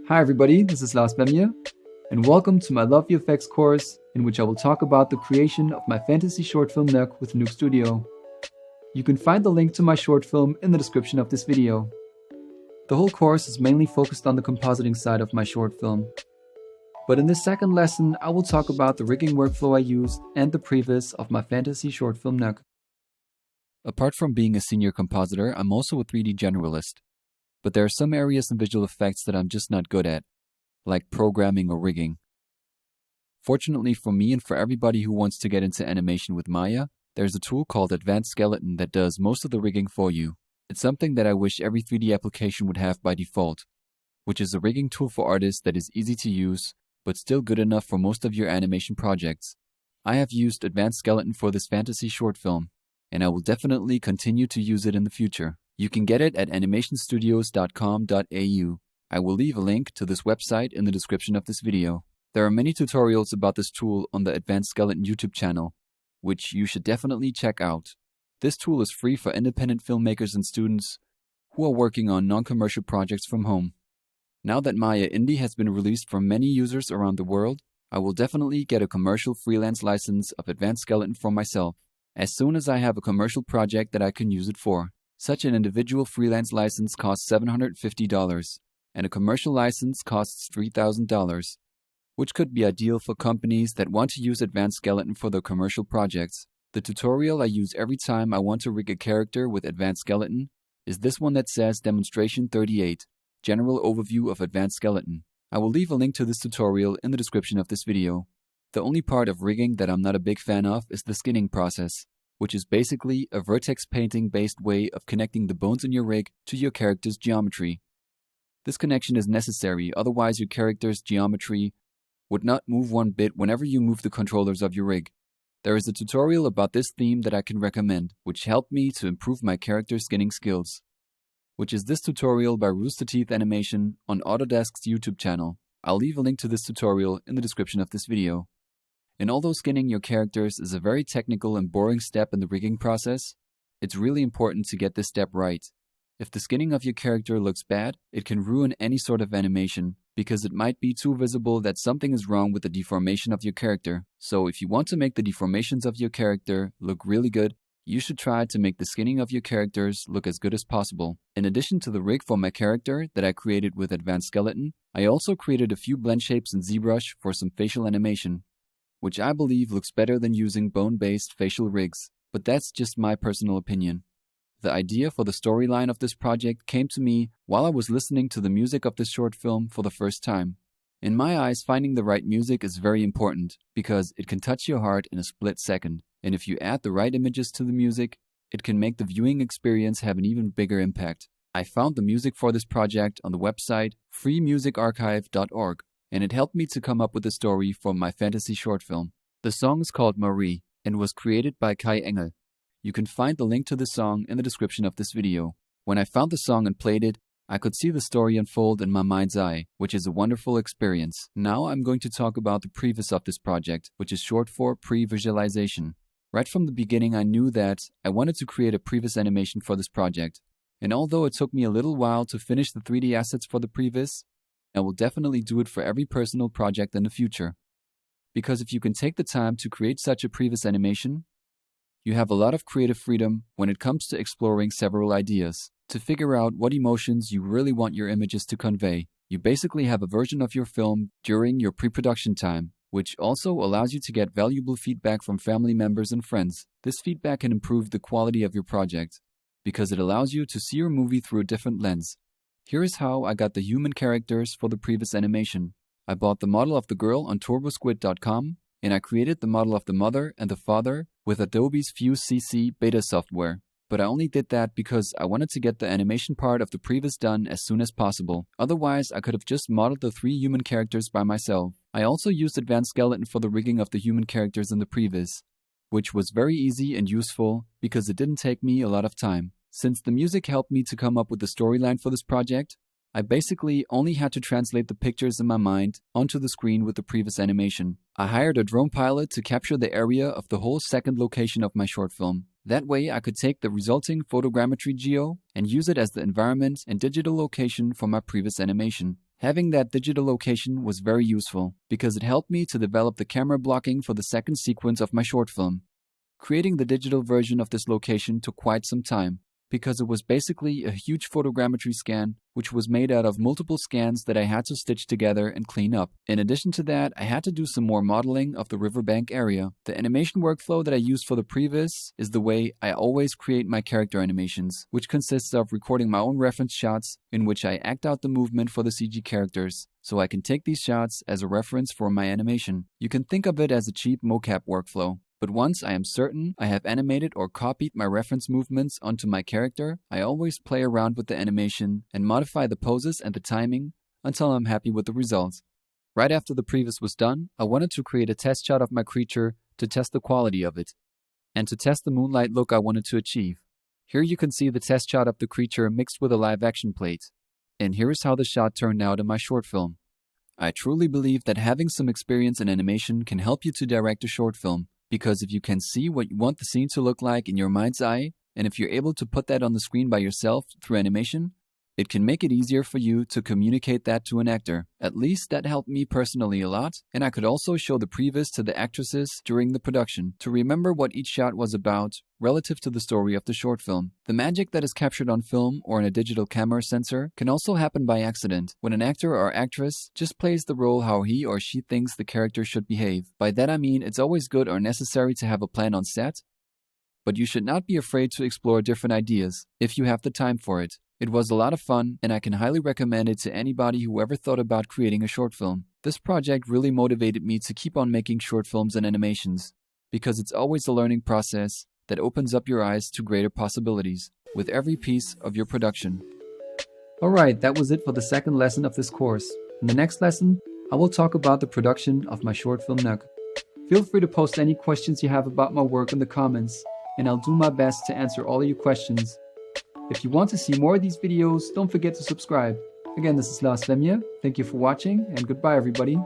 Hi everybody, this is Wemmje, and welcome to my Love VFX course, in which I will talk about the creation of my fantasy short film nöck with Nuke Studio. You can find the link to my short film in the description of this video. The whole course is mainly focused on the compositing side of my short film. But in this second lesson, I will talk about the rigging workflow I used and the previs of my fantasy short film nöck. Apart from being a senior compositor, I'm also a 3D generalist. But there are some areas in visual effects that I'm just not good at, like programming or rigging. Fortunately for me and for everybody who wants to get into animation with Maya, there's a tool called Advanced Skeleton that does most of the rigging for you. It's something that I wish every 3D application would have by default, which is a rigging tool for artists that is easy to use, but still good enough for most of your animation projects. I have used Advanced Skeleton for this fantasy short film, and I will definitely continue to use it in the future. You can get it at animationstudios.com.au. I will leave a link to this website in the description of this video. There are many tutorials about this tool on the Advanced Skeleton YouTube channel, which you should definitely check out. This tool is free for independent filmmakers and students who are working on non-commercial projects from home. Now that Maya Indie has been released for many users around the world, I will definitely get a commercial freelance license of Advanced Skeleton for myself, as soon as I have a commercial project that I can use it for. Such an individual freelance license costs $750, and a commercial license costs $3,000, which could be ideal for companies that want to use Advanced Skeleton for their commercial projects. The tutorial I use every time I want to rig a character with Advanced Skeleton is this one that says Demonstration 38, General Overview of Advanced Skeleton. I will leave a link to this tutorial in the description of this video. The only part of rigging that I'm not a big fan of is the skinning process, which is basically a vertex painting based way of connecting the bones in your rig to your character's geometry. This connection is necessary, otherwise your character's geometry would not move one bit whenever you move the controllers of your rig. There is a tutorial about this theme that I can recommend, which helped me to improve my character skinning skills, which is this tutorial by Rooster Teeth Animation on Autodesk's YouTube channel. I'll leave a link to this tutorial in the description of this video. And although skinning your characters is a very technical and boring step in the rigging process, it's really important to get this step right. If the skinning of your character looks bad, it can ruin any sort of animation, because it might be too visible that something is wrong with the deformation of your character. So if you want to make the deformations of your character look really good, you should try to make the skinning of your characters look as good as possible. In addition to the rig for my character that I created with Advanced Skeleton, I also created a few blend shapes in ZBrush for some facial animation, which I believe looks better than using bone-based facial rigs, but that's just my personal opinion. The idea for the storyline of this project came to me while I was listening to the music of this short film for the first time. In my eyes, finding the right music is very important, because it can touch your heart in a split second, and if you add the right images to the music, it can make the viewing experience have an even bigger impact. I found the music for this project on the website freemusicarchive.org. and it helped me to come up with a story for my fantasy short film. The song is called Marie and was created by Kai Engel. You can find the link to the song in the description of this video. When I found the song and played it, I could see the story unfold in my mind's eye, which is a wonderful experience. Now I'm going to talk about the previs of this project, which is short for pre-visualization. Right from the beginning, I knew that I wanted to create a previs animation for this project. And although it took me a little while to finish the 3D assets for the previs, I will definitely do it for every personal project in the future. Because if you can take the time to create such a previs animation, you have a lot of creative freedom when it comes to exploring several ideas. To figure out what emotions you really want your images to convey, you basically have a version of your film during your pre-production time, which also allows you to get valuable feedback from family members and friends. This feedback can improve the quality of your project, because it allows you to see your movie through a different lens. Here is how I got the human characters for the previs animation. I bought the model of the girl on turbosquid.com, and I created the model of the mother and the father with Adobe's Fuse CC beta software. But I only did that because I wanted to get the animation part of the previs done as soon as possible. Otherwise, I could have just modeled the 3 human characters by myself. I also used Advanced Skeleton for the rigging of the human characters in the previs, which was very easy and useful because it didn't take me a lot of time. Since the music helped me to come up with the storyline for this project, I basically only had to translate the pictures in my mind onto the screen with the previs animation. I hired a drone pilot to capture the area of the whole second location of my short film. That way I could take the resulting photogrammetry geo and use it as the environment and digital location for my previs animation. Having that digital location was very useful because it helped me to develop the camera blocking for the second sequence of my short film. Creating the digital version of this location took quite some time because it was basically a huge photogrammetry scan which was made out of multiple scans that I had to stitch together and clean up. In addition to that, I had to do some more modeling of the riverbank area. The animation workflow that I used for the previs is the way I always create my character animations, which consists of recording my own reference shots in which I act out the movement for the CG characters, so I can take these shots as a reference for my animation. You can think of it as a cheap mocap workflow. But once I am certain I have animated or copied my reference movements onto my character, I always play around with the animation and modify the poses and the timing until I'm happy with the results. Right after the previs was done, I wanted to create a test shot of my creature to test the quality of it, and to test the moonlight look I wanted to achieve. Here you can see the test shot of the creature mixed with a live action plate. And here is how the shot turned out in my short film. I truly believe that having some experience in animation can help you to direct a short film. Because if you can see what you want the scene to look like in your mind's eye, and if you're able to put that on the screen by yourself through animation, it can make it easier for you to communicate that to an actor. At least that helped me personally a lot, and I could also show the previs to the actresses during the production to remember what each shot was about relative to the story of the short film. The magic that is captured on film or in a digital camera sensor can also happen by accident, when an actor or actress just plays the role how he or she thinks the character should behave. By that I mean it's always good or necessary to have a plan on set, but you should not be afraid to explore different ideas if you have the time for it. It was a lot of fun, and I can highly recommend it to anybody who ever thought about creating a short film. This project really motivated me to keep on making short films and animations, because it's always a learning process that opens up your eyes to greater possibilities with every piece of your production. Alright, that was it for the second lesson of this course. In the next lesson, I will talk about the production of my short film nöck. Feel free to post any questions you have about my work in the comments, and I'll do my best to answer all of your questions. If you want to see more of these videos, don't forget to subscribe. Again, this is Lars Wemmje. Thank you for watching, and goodbye everybody.